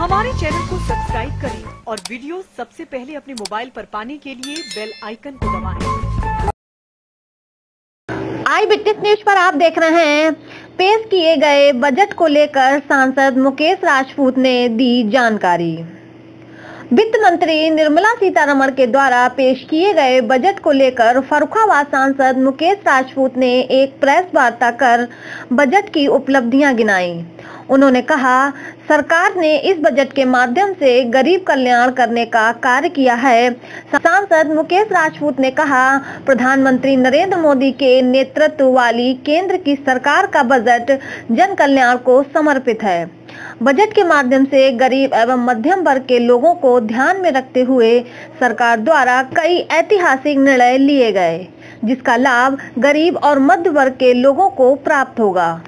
हमारे चैनल को सब्सक्राइब करें और वीडियो सबसे पहले अपने मोबाइल पर पाने के लिए बेल आइकन को दबाएं। आई विटनेस न्यूज पर आप देख रहे हैं। पेश किए गए बजट को लेकर सांसद मुकेश राजपूत ने दी जानकारी। वित्त मंत्री निर्मला सीतारमण के द्वारा पेश किए गए बजट को लेकर फर्रुखाबाद सांसद मुकेश राजपूत ने एक प्रेस वार्ता कर बजट की उपलब्धियां गिनाई। उन्होंने कहा, सरकार ने इस बजट के माध्यम से गरीब कल्याण करने का कार्य किया है। सांसद मुकेश राजपूत ने कहा, प्रधानमंत्री नरेंद्र मोदी के नेतृत्व वाली केंद्र की सरकार का बजट जन कल्याण को समर्पित है। बजट के माध्यम से गरीब एवं मध्यम वर्ग के लोगों को ध्यान में रखते हुए सरकार द्वारा कई ऐतिहासिक निर्णय लिए गए, जिसका लाभ गरीब और मध्य वर्ग के लोगों को प्राप्त होगा।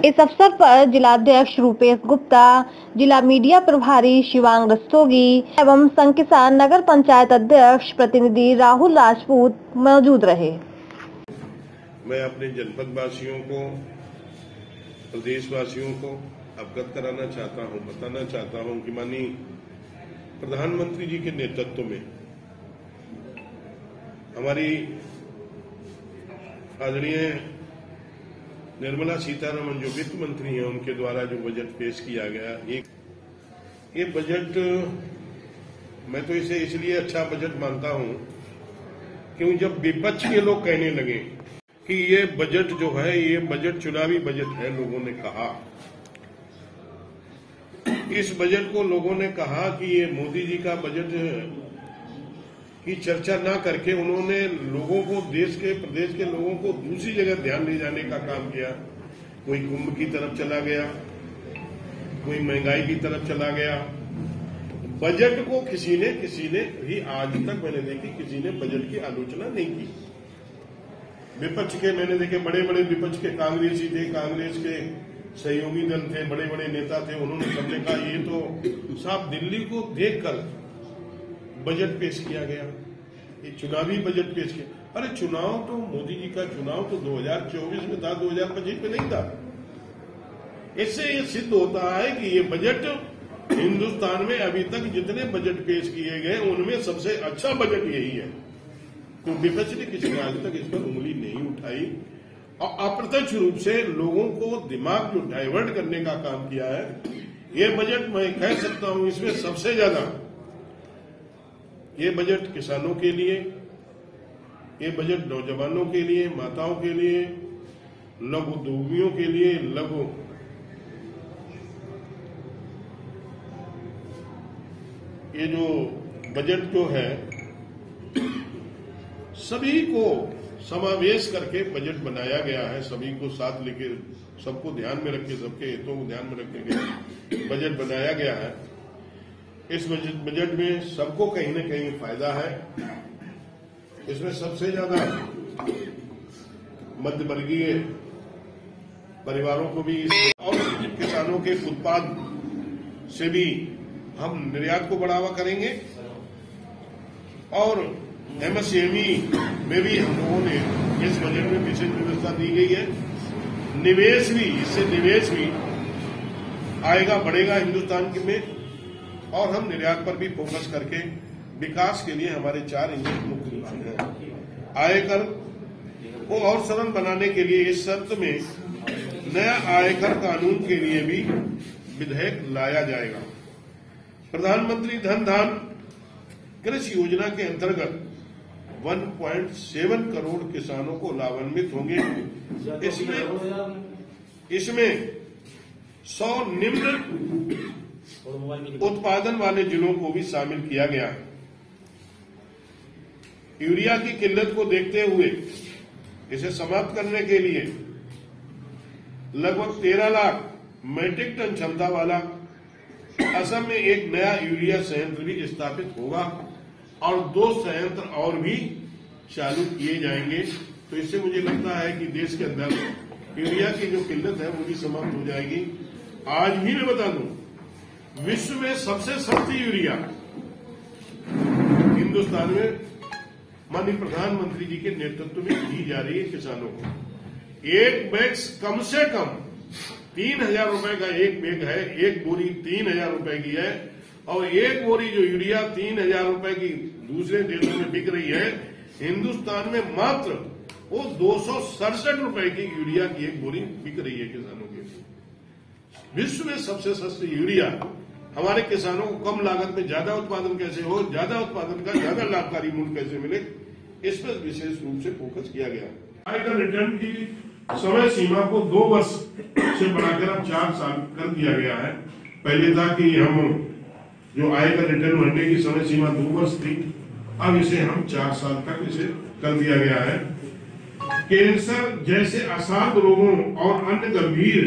इस अवसर पर जिलाध्यक्ष रूपेश गुप्ता, जिला मीडिया प्रभारी शिवांग रस्तोगी एवं संकिसा नगर पंचायत अध्यक्ष प्रतिनिधि राहुल राजपूत मौजूद रहे। मैं अपने जनपद वासियों को, प्रदेश वासियों को अवगत कराना चाहता हूं, बताना चाहता हूं कि माननीय प्रधानमंत्री जी के नेतृत्व में हमारी आदरणीय निर्मला सीतारमण जो वित्त मंत्री हैं, उनके द्वारा जो बजट पेश किया गया, ये बजट मैं तो इसे इसलिए अच्छा बजट मानता हूं क्योंकि जब विपक्ष के लोग कहने लगे कि ये बजट जो है ये बजट चुनावी बजट है, लोगों ने कहा, इस बजट को लोगों ने कहा कि ये मोदी जी का बजट की चर्चा ना करके उन्होंने लोगों को, देश के, प्रदेश के लोगों को दूसरी जगह ध्यान ले जाने का काम किया। कोई कुंभ की तरफ चला गया, कोई महंगाई की तरफ चला गया। बजट को किसी ने भी आज तक मैंने देखी किसी ने बजट की आलोचना नहीं की। विपक्ष के मैंने देखे बड़े बड़े विपक्ष के कांग्रेसी थे, कांग्रेस के सहयोगी दल थे, बड़े बड़े नेता थे, उन्होंने सबने कहा ये तो साफ दिल्ली को देखकर बजट पेश किया गया, ये चुनावी बजट पेश किया। अरे चुनाव तो मोदी जी का चुनाव तो 2024 में था, 2025 में नहीं था। इससे ये सिद्ध होता है कि ये बजट हिंदुस्तान में अभी तक जितने बजट पेश किए गए उनमें सबसे अच्छा बजट यही है। तो विपक्ष ने किसी ने आज तक इस पर उंगली नहीं उठाई और अप्रत्यक्ष रूप से लोगों को दिमाग जो डाइवर्ट करने का काम किया है। ये बजट मैं कह सकता हूं इसमें सबसे ज्यादा ये बजट किसानों के लिए, ये बजट नौजवानों के लिए, माताओं के लिए, लघु उद्योगियों के लिए, लघु ये जो बजट जो है सभी को समावेश करके बजट बनाया गया है। सभी को साथ लेके, सबको ध्यान में रख के, सबके हितों को ध्यान में रखने के बजट बनाया गया है। इस बजट में सबको कहीं न कहीं फायदा है। इसमें सबसे ज्यादा मध्यवर्गीय परिवारों को भी और किसानों के उत्पाद से भी हम निर्यात को बढ़ावा करेंगे और एमएसएमई में भी हम लोगों ने इस बजट में विशेष व्यवस्था दी गई है। निवेश भी, इससे निवेश भी आएगा, बढ़ेगा हिंदुस्तान में और हम निर्यात पर भी फोकस करके विकास के लिए हमारे 4 इंजन मुख्य रूप से हैं। आयकर को और सरल बनाने के लिए इस शर्त में नया आयकर कानून के लिए भी विधेयक लाया जाएगा। प्रधानमंत्री धन धान कृषि योजना के अंतर्गत 1.7 करोड़ किसानों को लाभान्वित होंगे। इसमें 100 निम्न उत्पादन वाले जिलों को भी शामिल किया गया है। यूरिया की किल्लत को देखते हुए इसे समाप्त करने के लिए लगभग 13 लाख मीट्रिक टन क्षमता वाला असम में एक नया यूरिया संयंत्र भी स्थापित होगा और 2 संयंत्र और भी चालू किए जाएंगे। तो इससे मुझे लगता है कि देश के अंदर यूरिया की जो किल्लत है वो भी समाप्त हो जाएगी। आज भी मैं बता दूं, विश्व में सबसे सस्ती यूरिया हिंदुस्तान में माननीय प्रधानमंत्री जी के नेतृत्व में दी जा रही है किसानों को। एक बैग कम से कम 3,000 रुपए का एक बैग है, एक बोरी 3,000 रुपए की है, और एक बोरी जो यूरिया 3,000 रुपए की दूसरे देशों में बिक रही है, हिंदुस्तान में मात्र वो 267 रुपए की यूरिया की एक बोरी बिक रही है किसानों के। विश्व में सबसे सस्ती यूरिया हमारे किसानों को कम लागत में ज्यादा उत्पादन कैसे हो, ज्यादा उत्पादन का ज्यादा लाभकारी मूल्य कैसे मिले, इस पर विशेष रूप से फोकस किया गया। आयकर रिटर्न की समय सीमा को 2 वर्ष से बढ़ाकर अब 4 साल कर दिया गया है। पहले था कि हम जो आयकर रिटर्न भरने की समय सीमा 2 वर्ष थी, अब इसे हम 4 साल तक इसे कर दिया गया है। कैंसर जैसे असाध रोगों और अन्य गंभीर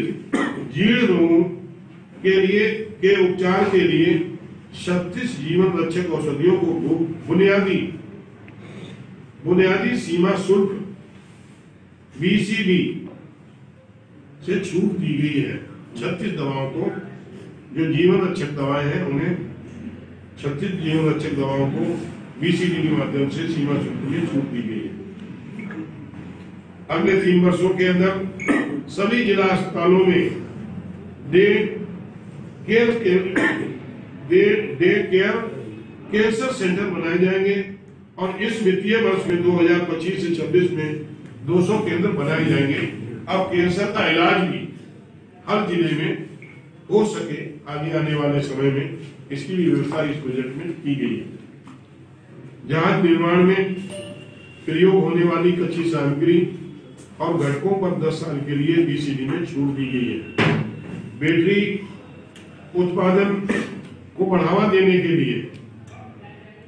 जीर्ण रोगों के उपचार के लिए 36 जीवन रक्षक औषधियों को बुनियादी सीमा शुल्क BCD से छूट दी गई है। 36 दवाओं को, जो जीवन रक्षक दवाएं हैं, उन्हें 36 जीवन रक्षक दवाओं को BCD के माध्यम से सीमा शुल्क में छूट दी गई है। अगले 3 वर्षों के अंदर सभी जिला अस्पतालों में डे केयर कैंसर सेंटर बनाए जाएंगे और इस वित्तीय वर्ष में 2025 से 26 में 200 केंद्र बनाए जाएंगे। अब कैंसर का इलाज भी हर जिले में हो सके आगे आने वाले समय में, इसकी भी व्यवस्था इस बजट में की गई है। जहाज निर्माण में प्रयोग होने वाली कच्ची सामग्री और घटकों पर 10 साल के लिए BCD में छूट दी गई है। बैटरी उत्पादन को बढ़ावा देने के लिए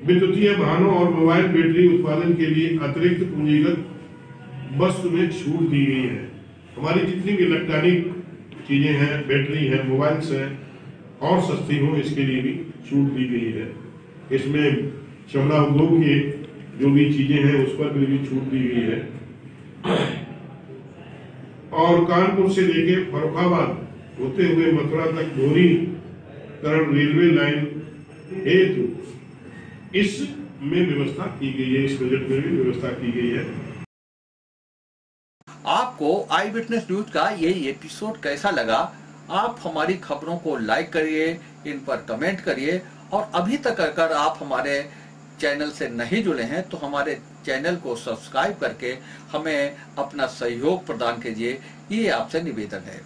विद्युतीय वाहनों और मोबाइल बैटरी उत्पादन के लिए अतिरिक्त पूंजीगत वस्तु में छूट दी गई है। हमारी जितनी भी इलेक्ट्रॉनिक चीजें हैं, बैटरी है, मोबाइल्स हैं, और सस्ती हो इसके लिए भी छूट दी गई है। इसमें चमड़ा उद्योग की जो भी चीजें हैं उस पर भी छूट दी गई है। और कानपुर से लेके फर्रुखाबाद होते हुए मथुरा तक दोहरीकरण रेलवे लाइन हेतु इसमें व्यवस्था की गई है। इस बजट में भी व्यवस्था की गई है। आपको आई विटनेस न्यूज का ये एपिसोड कैसा लगा? आप हमारी खबरों को लाइक करिए, इन पर कमेंट करिए, और अभी तक अगर आप हमारे चैनल से नहीं जुड़े हैं तो हमारे चैनल को सब्सक्राइब करके हमें अपना सहयोग प्रदान कीजिए, ये आपसे निवेदन है।